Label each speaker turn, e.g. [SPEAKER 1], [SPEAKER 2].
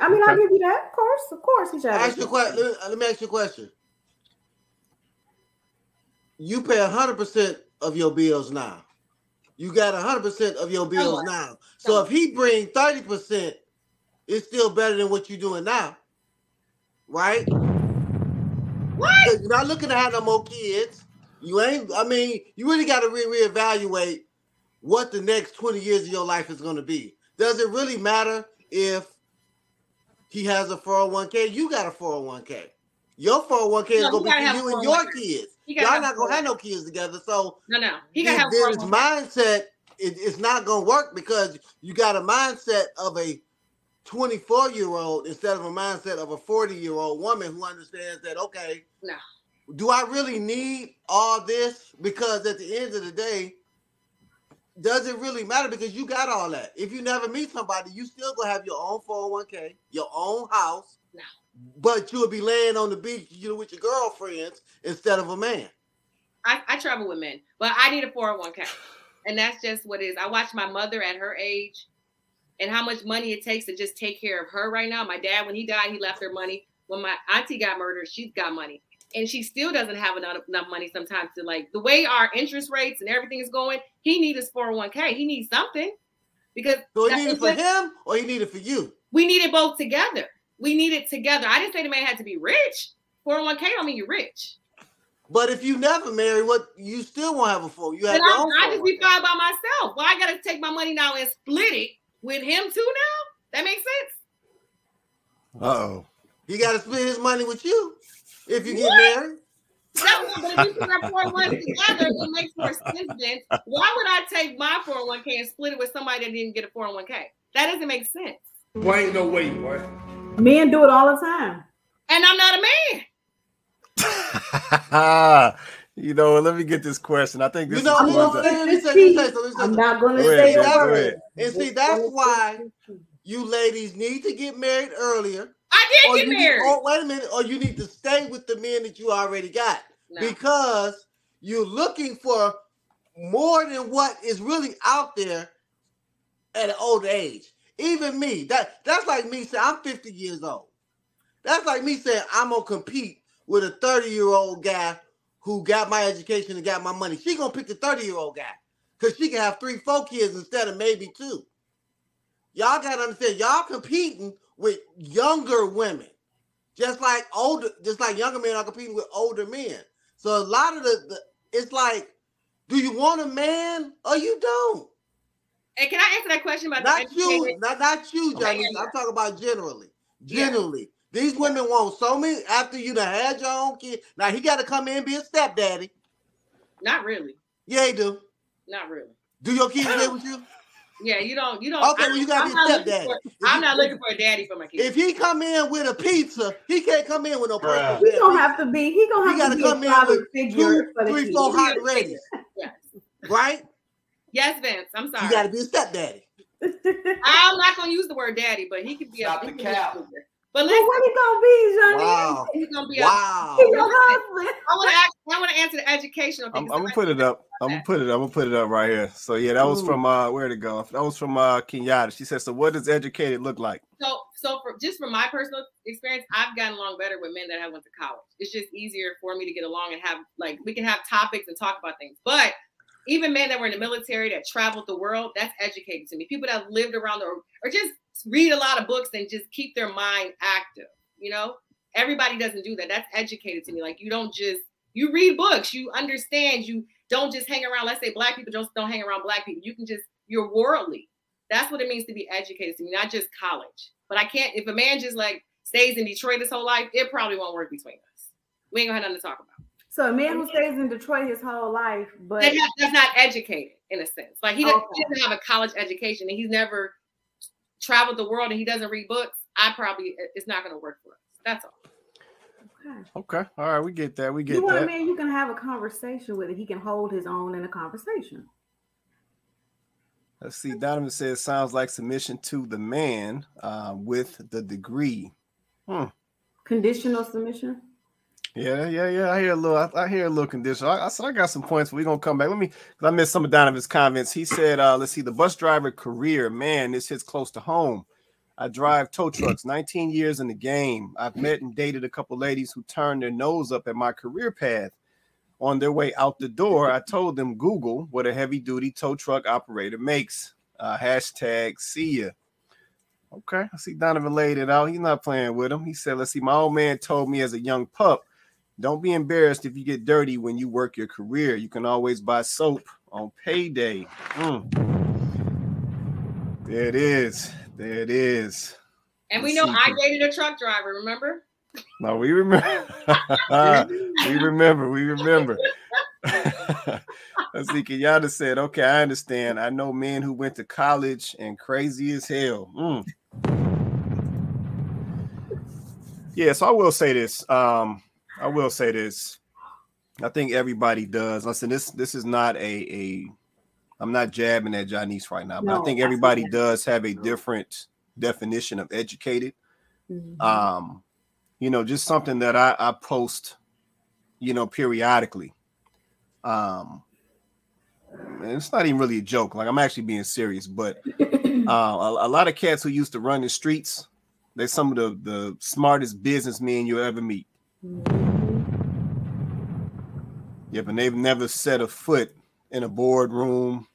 [SPEAKER 1] I mean, I'll give you that. Of course. He should have
[SPEAKER 2] let me ask you a question. You pay 100% of your bills now. You got 100% of your bills now. So if he bring 30%, it's still better than what you're doing now, right?
[SPEAKER 3] What?
[SPEAKER 2] Because you're not looking to have no more kids. You ain't. I mean, you really got to reevaluate what the next 20 years of your life is going to be. Does it really matter if he has a 401k? You got a 401k. Your 401k is going to be for you and your kids. Y'all not going to have no kids together. So
[SPEAKER 3] no. He got to have
[SPEAKER 2] this mindset. It's not going to work because you got a mindset of a 24-year-old instead of a mindset of a 40-year-old woman who understands that, okay,
[SPEAKER 3] no.
[SPEAKER 2] Do I really need all this? Because at the end of the day, does it really matter? Because you got all that. If you never meet somebody, you still gonna have your own 401k, your own house,
[SPEAKER 3] no.
[SPEAKER 2] But you'll be laying on the beach, with your girlfriends instead of a man.
[SPEAKER 3] I travel with men, but I need a 401k, and that's just what it is. I watch my mother at her age and how much money it takes to just take care of her right now. My dad, when he died, he left her money. When my auntie got murdered, she's got money. And she still doesn't have enough money sometimes to, like, the way our interest rates and everything is going, he needs his 401k. He needs something. Because
[SPEAKER 2] so he need it for him or he need it for you?
[SPEAKER 3] We need it both together. We need it together. I didn't say the man had to be rich. 401k don't mean you're rich.
[SPEAKER 2] But if you never marry, you still won't have a 401k. You have your own 401k.
[SPEAKER 3] I just be fine by myself. Well, I got to take my money now and split it with him too now? That makes sense?
[SPEAKER 4] Uh-oh.
[SPEAKER 2] He got to split his money with you if you get married.
[SPEAKER 3] But if you put our 401k together, it makes more sense then. Why would I take my 401k and split it with somebody that didn't get a 401k? That doesn't make sense.
[SPEAKER 5] Why ain't no way, boy?
[SPEAKER 1] Men do it all the time.
[SPEAKER 3] And I'm not a
[SPEAKER 4] man. Let me get this question. I think this is
[SPEAKER 1] I'm not going to say a word.
[SPEAKER 2] And see, that's why you ladies need to get married earlier.
[SPEAKER 3] I did get married.
[SPEAKER 2] Wait a minute. Or you need to stay with the men that you already got. No. Because you're looking for more than what is really out there at an older age. Even me. That's like me saying I'm 50 years old. That's like me saying I'm going to compete with a 30-year-old guy who got my education and got my money. She going to pick the 30-year-old guy because she can have 3-4 kids instead of maybe 2. Y'all got to understand, y'all competing with younger women, just like younger men are competing with older men. So a lot of it's like, do you want a man or you don't?
[SPEAKER 3] And can I answer that question about
[SPEAKER 2] not you, Johnny? I'm talking about generally. Generally, these women want so many after you done had your own kid. Now he got to come in and be a stepdaddy.
[SPEAKER 3] Not really.
[SPEAKER 2] Yeah, he do.
[SPEAKER 3] Not really.
[SPEAKER 2] Do your kids live with you?
[SPEAKER 3] Yeah, you don't. Okay,
[SPEAKER 2] well, you gotta be stepdaddy.
[SPEAKER 3] I'm not looking for a daddy for my kids.
[SPEAKER 2] If he come in with a pizza, he can't come in with no personal.
[SPEAKER 1] He gonna have to be. He gotta come in with
[SPEAKER 2] 3, 4 hot ready.
[SPEAKER 3] Yes.
[SPEAKER 2] Right?
[SPEAKER 3] Yes, Vince. I'm sorry.
[SPEAKER 2] You gotta be a stepdaddy.
[SPEAKER 3] I'm not gonna use the word daddy, but he could be
[SPEAKER 5] Stop the cow.
[SPEAKER 1] But listen, what he gonna be, Johnny?
[SPEAKER 2] Wow.
[SPEAKER 3] He's gonna be
[SPEAKER 1] your husband.
[SPEAKER 3] I want to answer the educational thing.
[SPEAKER 4] I'm gonna put it up. I'm gonna put it up right here. So yeah, that was from where'd it go? That was from Kenyatta. She said, "So what does educated look like?"
[SPEAKER 3] So from my personal experience, I've gotten along better with men that I went to college. It's just easier for me to get along and have we can have topics and talk about things. But even men that were in the military that traveled the world, that's educated to me. People that lived around or just read a lot of books and just keep their mind active. Everybody doesn't do that. That's educated to me. Like you read books, you understand, you don't just hang around. Let's say black people don't hang around black people. You're worldly. That's what it means to be educated to me, not just college. But I can't, if a man just stays in Detroit his whole life, it probably won't work between us. We ain't gonna have nothing to talk about.
[SPEAKER 1] So a man who stays in Detroit his whole life, but
[SPEAKER 3] that's not educated in a sense. Like he doesn't have a college education and he's never traveled the world and he doesn't read books. It's not going to work for us. That's all.
[SPEAKER 4] Okay. All right. We get that.
[SPEAKER 1] You want a man you can have a conversation with it. He can hold his own in a conversation.
[SPEAKER 4] Let's see. Donovan says, sounds like submission to the man with the degree.
[SPEAKER 1] Conditional submission.
[SPEAKER 4] Yeah. I hear a little conditional. I said I got some points. We're gonna come back. Because I missed some of Donovan's comments. He said, let's see, the bus driver career, man, this hits close to home. I drive tow trucks, 19 years in the game. I've met and dated a couple ladies who turned their nose up at my career path. On their way out the door, I told them Google what a heavy-duty tow truck operator makes. Hashtag see ya. Okay, I see Donovan laid it out. He's not playing with him. He said, let's see, my old man told me as a young pup, don't be embarrassed if you get dirty when you work your career. You can always buy soap on payday. There it is. There it is.
[SPEAKER 3] And we know I dated a truck driver, remember?
[SPEAKER 4] No, we remember. we remember. Let's see. Kenyatta said, okay, I understand. I know men who went to college and crazy as hell. Yeah, so I will say this. I think everybody does. Listen, this is not I'm not jabbing at Janice right now, but I think everybody does have a different definition of educated. You know, just something that I post, you know, periodically. And it's not even really a joke. Like, I'm actually being serious, but a lot of cats who used to run the streets, they're some of the smartest businessmen you'll ever meet. Yep, and they've never set a foot in a boardroom,